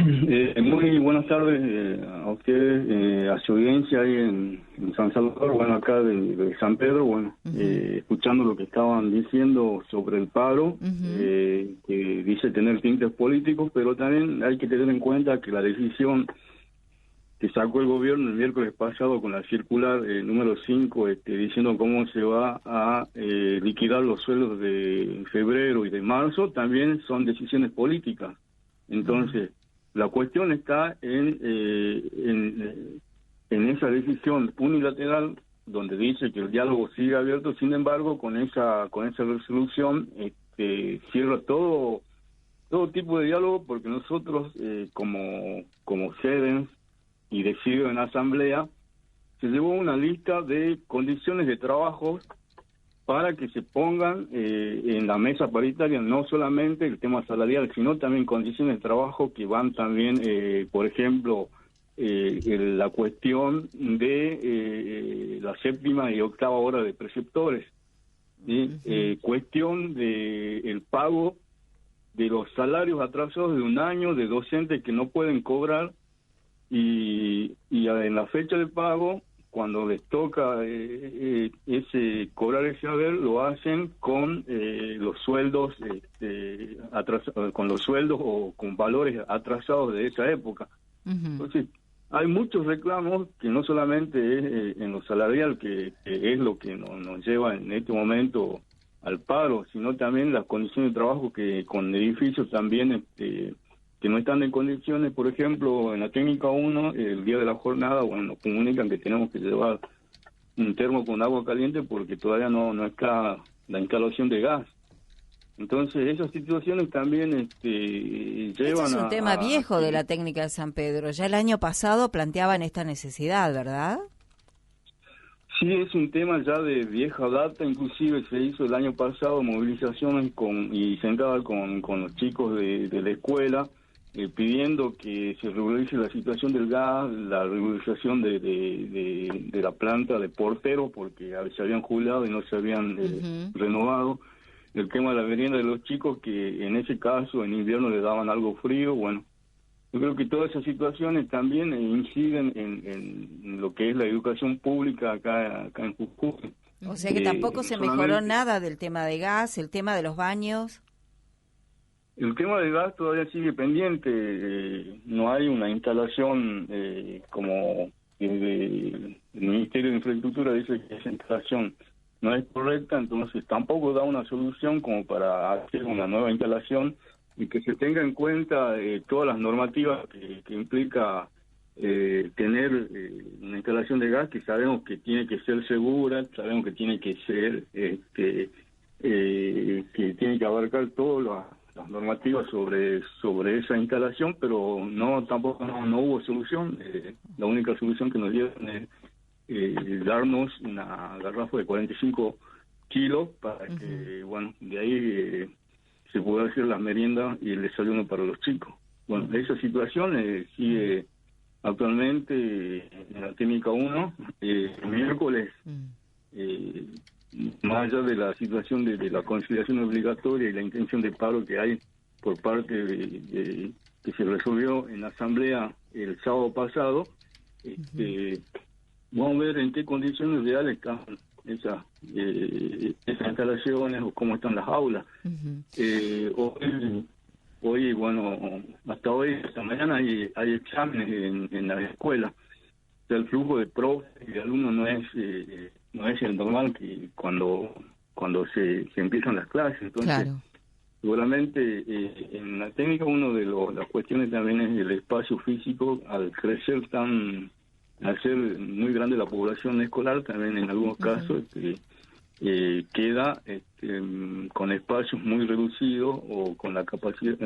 Muy buenas tardes a ustedes, a su audiencia ahí en San Salvador, bueno, acá de San Pedro, bueno, escuchando lo que estaban diciendo sobre el paro, que dice tener tintes políticos, pero también hay que tener en cuenta que la decisión que sacó el gobierno el miércoles pasado con la circular número 5, diciendo cómo se va a liquidar los sueldos de febrero y de marzo, también son decisiones políticas. Entonces, la cuestión está en esa decisión unilateral donde dice que el diálogo sigue abierto. Sin embargo, con esa resolución cierra todo tipo de diálogo, porque nosotros como sedes y decidido en asamblea, se llevó una lista de condiciones de trabajo para que se pongan en la mesa paritaria no solamente el tema salarial, sino también condiciones de trabajo que van también, por ejemplo, la cuestión de la séptima y octava hora de preceptores, ¿sí? Cuestión de el pago de los salarios atrasados de un año de docentes que no pueden cobrar, y en la fecha de pago, cuando les toca cobrar ese haber, lo hacen con los sueldos con los sueldos o con valores atrasados de esa época. Entonces, hay muchos reclamos que no solamente es en lo salarial, que es lo que nos lleva en este momento al paro, sino también las condiciones de trabajo que con edificios también que no están en condiciones. Por ejemplo, en la técnica 1, el día de la jornada, bueno, nos comunican que tenemos que llevar un termo con agua caliente porque todavía no está la instalación de gas. Entonces, esas situaciones también llevan Este es un tema viejo de la técnica de San Pedro. Ya el año pasado planteaban esta necesidad, ¿verdad? Sí, es un tema ya de vieja data. Inclusive se hizo el año pasado movilizaciones y sentada con los chicos de la escuela, pidiendo que se regularice la situación del gas, la regularización de la planta de porteros, porque se habían jubilado y no se habían renovado. El tema de la merienda de los chicos, que en ese caso en invierno le daban algo frío. Bueno, yo creo que todas esas situaciones también inciden en lo que es la educación pública acá en Jujuy. O sea que tampoco se mejoró nada del tema de gas, el tema de los baños. El tema del gas todavía sigue pendiente. No hay una instalación como el Ministerio de Infraestructura dice que esa instalación no es correcta, entonces tampoco da una solución como para hacer una nueva instalación y que se tenga en cuenta todas las normativas que implica tener una instalación de gas, que sabemos que tiene que ser segura, sabemos que tiene que ser que tiene que abarcar todas las normativas sobre esa instalación, pero tampoco hubo solución. La única solución que nos dieron es darnos una garrafa de 45 kilos para que, bueno, de ahí se pueda hacer las meriendas y el desayuno para los chicos. Bueno, esa situación sigue actualmente en la técnica 1. El miércoles, más allá de la situación de la conciliación obligatoria y la intención de paro que hay por parte de que se resolvió en la asamblea el sábado pasado, vamos a ver en qué condiciones reales están esas instalaciones o cómo están las aulas. Hoy, bueno, hasta mañana hay exámenes en la escuela. O sea, el flujo de profes y de alumnos no es el normal que cuando se empiezan las clases. Entonces, claro, seguramente en la técnica las cuestiones también es el espacio físico. Al ser muy grande la población escolar, también en algunos casos queda con espacios muy reducidos o con la capacidad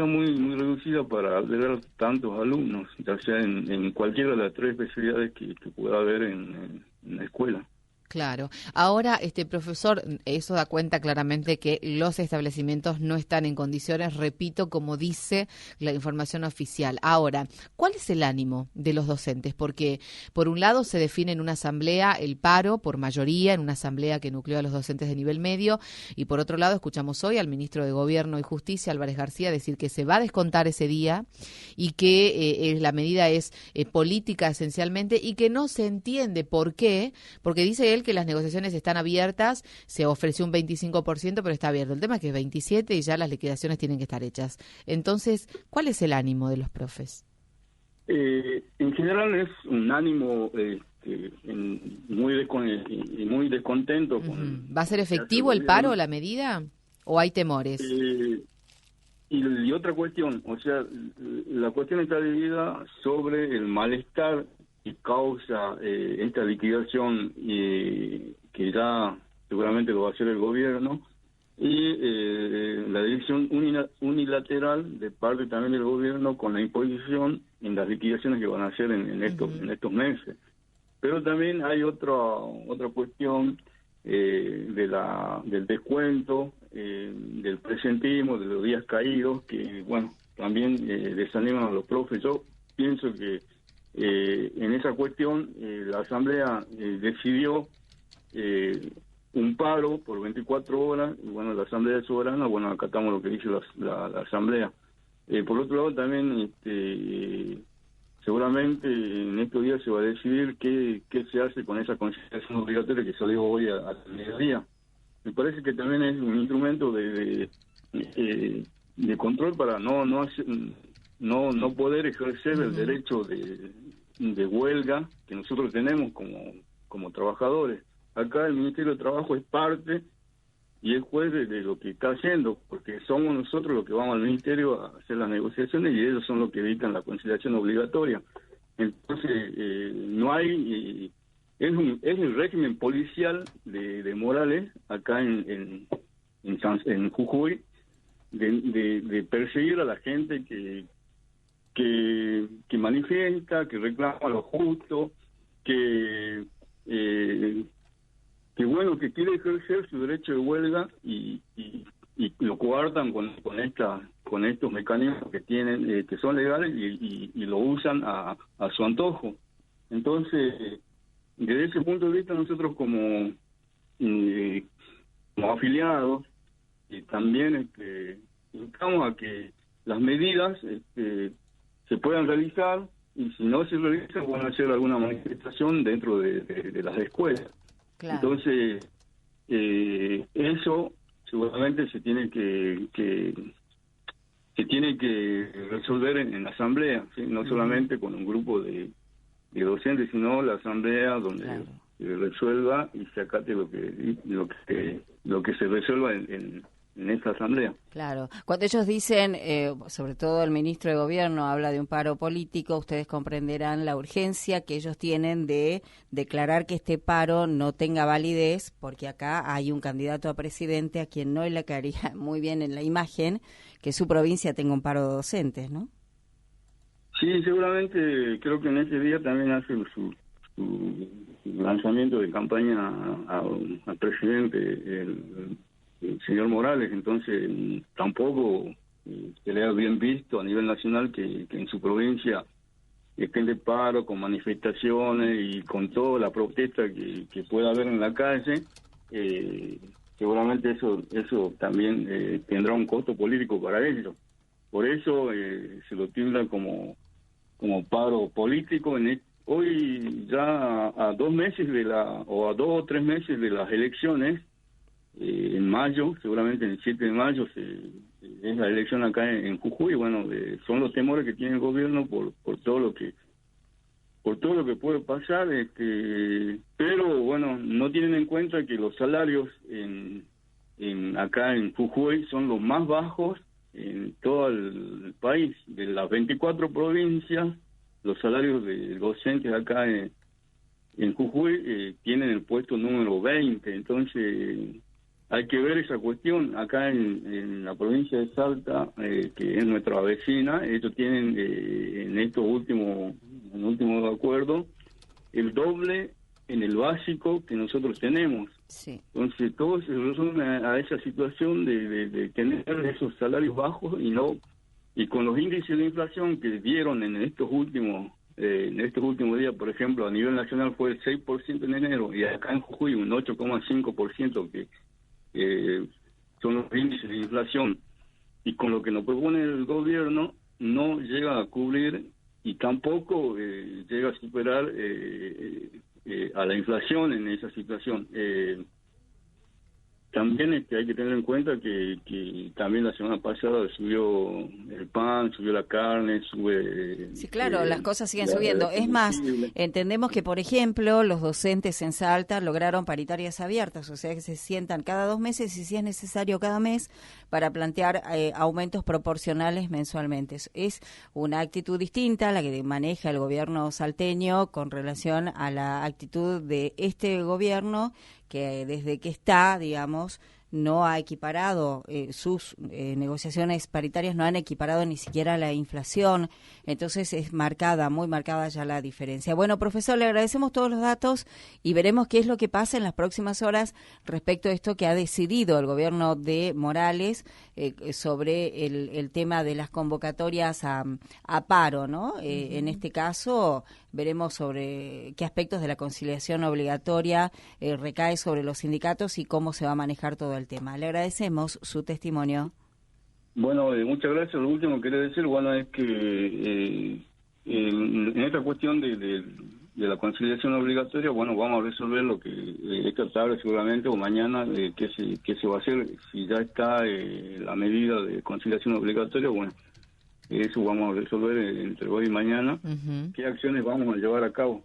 muy reducida para albergar tantos alumnos, ya sea en cualquiera de las tres especialidades que pueda haber en la escuela. Claro. Ahora, profesor, eso da cuenta claramente que los establecimientos no están en condiciones, repito, como dice la información oficial. Ahora, ¿cuál es el ánimo de los docentes? Porque, por un lado, se define en una asamblea el paro por mayoría, en una asamblea que nucleó a los docentes de nivel medio, y por otro lado, escuchamos hoy al ministro de Gobierno y Justicia, Álvarez García, decir que se va a descontar ese día y que la medida es política esencialmente y que no se entiende por qué, porque dice él que las negociaciones están abiertas, se ofreció un 25%, pero está abierto. El tema es que es 27% y ya las liquidaciones tienen que estar hechas. Entonces, ¿cuál es el ánimo de los profes? En general es un ánimo muy descontento. ¿Va a ser efectivo el paro o la medida o hay temores? Y otra cuestión, o sea, la cuestión está dividida sobre el malestar que causa esta liquidación que ya seguramente lo va a hacer el gobierno y la decisión unilateral de parte también del gobierno con la imposición en las liquidaciones que van a hacer en estos meses. Pero también hay otra cuestión del descuento, del presentismo, de los días caídos, que bueno, también desaniman a los profes. Yo pienso que en esa cuestión la Asamblea decidió un paro por 24 horas, y bueno, la Asamblea Soberana, bueno, acatamos lo que dice la Asamblea. Por otro lado, también seguramente en estos días se va a decidir qué se hace con esa conciliación obligatoria que salió hoy al mediodía. Me parece que también es un instrumento de control para no poder ejercer el derecho de huelga que nosotros tenemos como trabajadores. Acá el Ministerio de Trabajo es parte y es juez de lo que está haciendo, porque somos nosotros los que vamos al Ministerio a hacer las negociaciones y ellos son los que evitan la conciliación obligatoria. Entonces, no hay... es el régimen policial de Morales, acá en Jujuy, de perseguir a la gente que manifiesta, que reclama lo justo, que bueno, que quiere ejercer su derecho de huelga y lo coartan con estos mecanismos que tienen, que son legales y lo usan a su antojo. Entonces, desde ese punto de vista, nosotros como afiliados también invitamos a que las medidas se puedan realizar, y si no se realizan, van a hacer alguna manifestación dentro de las escuelas. Claro. Entonces, eso seguramente se tiene que resolver en la asamblea, ¿sí? No solamente con un grupo de docentes, sino la asamblea donde se resuelva y se acate lo que se resuelva en esta asamblea. Claro. Cuando ellos dicen, sobre todo el ministro de Gobierno habla de un paro político, ustedes comprenderán la urgencia que ellos tienen de declarar que este paro no tenga validez, porque acá hay un candidato a presidente a quien no le caería muy bien en la imagen que su provincia tenga un paro de docentes, ¿no? Sí, seguramente creo que en ese día también hace su lanzamiento de campaña al presidente, el señor Morales. Entonces tampoco se le ha bien visto a nivel nacional que en su provincia estén de paro, con manifestaciones y con toda la protesta que pueda haber en la calle. Seguramente eso también tendrá un costo político para ellos. Por eso se lo tilda como paro político. Hoy ya a 2 meses a 2 o 3 meses de las elecciones, en mayo, seguramente el 7 de mayo es la elección acá en Jujuy. Bueno, son los temores que tiene el gobierno por todo lo que puede pasar, pero bueno, no tienen en cuenta que los salarios acá en Jujuy son los más bajos en todo el país. De las 24 provincias, los salarios de docentes acá en Jujuy tienen el puesto número 20. Entonces hay que ver esa cuestión. Acá en la provincia de Salta, que es nuestra vecina, ellos tienen en último acuerdo el doble en el básico que nosotros tenemos. Sí. Entonces todo se resume a esa situación de tener esos salarios bajos y con los índices de inflación que dieron en estos últimos días, por ejemplo, a nivel nacional fue el 6% en enero y acá en Jujuy un 8,5% que son los índices de inflación, y con lo que nos propone el gobierno no llega a cubrir y tampoco llega a superar a la inflación en esa situación. También hay que tener en cuenta que también la semana pasada subió el pan, subió la carne, sube... Sí, claro, las cosas siguen subiendo. Es más, entendemos que, por ejemplo, los docentes en Salta lograron paritarias abiertas, o sea que se sientan cada 2 meses y si es necesario cada mes para plantear aumentos proporcionales mensualmente. Es una actitud distinta a la que maneja el gobierno salteño con relación a la actitud de este gobierno, que desde que está, digamos, no ha equiparado sus negociaciones paritarias, no han equiparado ni siquiera la inflación. Entonces es marcada, muy marcada ya la diferencia. Bueno, profesor, le agradecemos todos los datos y veremos qué es lo que pasa en las próximas horas respecto a esto que ha decidido el gobierno de Morales sobre el tema de las convocatorias a paro, ¿no? En este caso veremos sobre qué aspectos de la conciliación obligatoria recae sobre los sindicatos y cómo se va a manejar todo el tema. Le agradecemos su testimonio. Bueno, muchas gracias. Lo último que quería decir, bueno, es que en esta cuestión de la conciliación obligatoria, bueno, vamos a resolver lo que esta tarde seguramente o mañana, qué se va a hacer. Si ya está la medida de conciliación obligatoria, bueno, eso vamos a resolver entre hoy y mañana. ¿Qué acciones vamos a llevar a cabo?